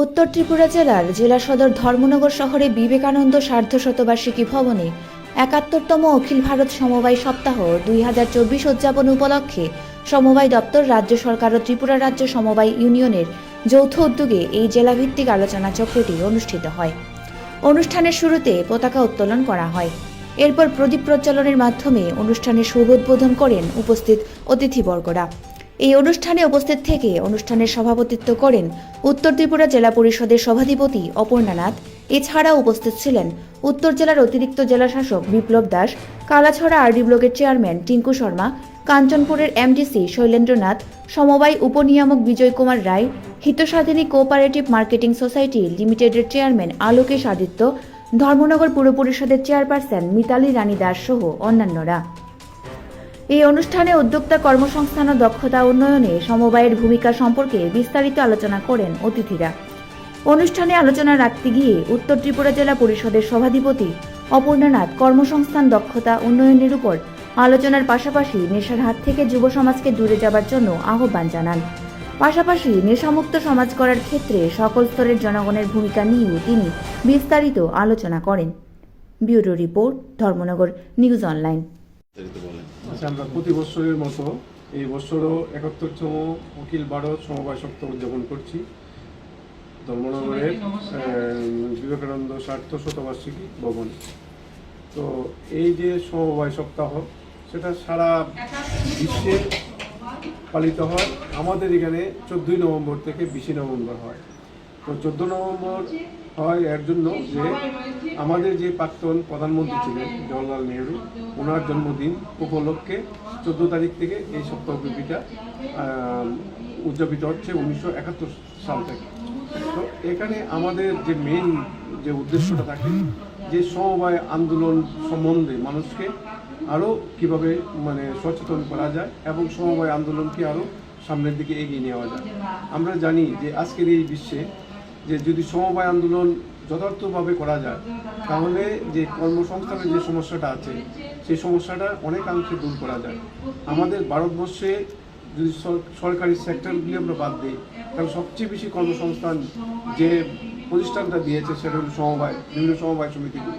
উত্তর ত্রিপুরা জেলার জেলা সদর ধর্মনগর শহরে বিবেকানন্দ সার্ধশতবার্ষিকী ভবনে ৭১তম অখিল ভারত সমবায় সপ্তাহ ২০২৪ উদযাপন উপলক্ষে সমবায় দপ্তর, রাজ্য সরকার ও ত্রিপুরা রাজ্য সমবায় ইউনিয়নের যৌথ উদ্যোগে এই জেলাভিত্তিক আলোচনা চক্রটি অনুষ্ঠিত হয়। অনুষ্ঠানের শুরুতে পতাকা উত্তোলন করা হয়। এরপর প্রদীপ প্রজ্বলনের মাধ্যমে অনুষ্ঠানের শুভ উদ্বোধন করেন উপস্থিত অতিথিবর্গরা। এই অনুষ্ঠানে উপস্থিত থেকে অনুষ্ঠানের সভাপতিত্ব করেন উত্তর ত্রিপুরা জেলা পরিষদের সভাধিপতি অপর্ণা নাথ। এছাড়া উপস্থিত ছিলেন উত্তর জেলার অতিরিক্ত জেলাশাসক বিপ্লব দাস, কালাছড়া আরডি ব্লকের চেয়ারম্যান টিঙ্কু শর্মা, কাঞ্চনপুরের এমডিসি শৈলেন্দ্রনাথ, সমবায় উপনিয়ামক বিজয় কুমার রায়, হিতসাধিনী কোঅপারেটিভ মার্কেটিং সোসাইটি লিমিটেডের চেয়ারম্যান আলোকেশ আদিত্য, ধর্মনগর পুর পরিষদের চেয়ারপারসন মিতালি রানী দাস সহ অন্যান্যরা। এই অনুষ্ঠানে উদ্যোক্তা কর্মসংস্থান ও দক্ষতা উন্নয়নে সমবায়ের ভূমিকা সম্পর্কে বিস্তারিত আলোচনা করেন অতিথিরা। অনুষ্ঠানে আলোচনা রাখতে গিয়ে উত্তর ত্রিপুরা জেলা পরিষদের সভাধিপতি অপর্ণা নাথ কর্মসংস্থান দক্ষতা উন্নয়নের উপর আলোচনার পাশাপাশি নেশার হাত থেকে যুব সমাজকে দূরে যাবার জন্য আহ্বান জানান। পাশাপাশি নেশামুক্ত সমাজ করার ক্ষেত্রে সকল স্তরের জনগণের ভূমিকা নিয়েও তিনি বিস্তারিত আলোচনা করেন। Bureau report, Dharmanagar news online. আচ্ছা, আমরা প্রতি বছরের মতো এই বছরও ৭১তম অখিল ভারত সমবায় সপ্তাহ উদযাপন করছি ধর্মনগরের বিবেকানন্দ সার্ধশতবার্ষিকী ভবনে। তো এই যে সমবায় সপ্তাহ, সেটা সারা বিশ্বে পালিত হয়। আমাদের এখানে 14ই নভেম্বর থেকে 20 নভেম্বর হয়। তো 14 নভেম্বর হয় এর জন্য যে আমাদের যে প্রাক্তন প্রধানমন্ত্রী ছিলেন জওহরলাল নেহরু, ওনার জন্মদিন উপলক্ষে 14 তারিখ থেকে এই সপ্তাহব্যাপীটা উদযাপিত হচ্ছে 1971 সাল থেকে। তো এখানে আমাদের যে মেইন যে উদ্দেশ্যটা থাকে, যে সমবায় আন্দোলন সম্বন্ধে মানুষকে আরও কীভাবে সচেতন করা যায় এবং সমবায় আন্দোলনকে আরও সামনের দিকে এগিয়ে নেওয়া যায়। আমরা জানি যে আজকের এই বিশ্বে যে যদি সমবায় আন্দোলন যথার্থভাবে করা যায়, তাহলে যে কর্মসংস্থানের যে সমস্যাটা আছে, সেই সমস্যাটা অনেকাংশে দূর করা যায়। আমাদের ভারতবর্ষে যদি সরকারি সেক্টরগুলি আমরা বাদ দিই, তাহলে সবচেয়ে বেশি কর্মসংস্থান যে প্রতিষ্ঠানটা দিয়েছে সেটা হল সমবায়, বিভিন্ন সমবায় সমিতিগুলি।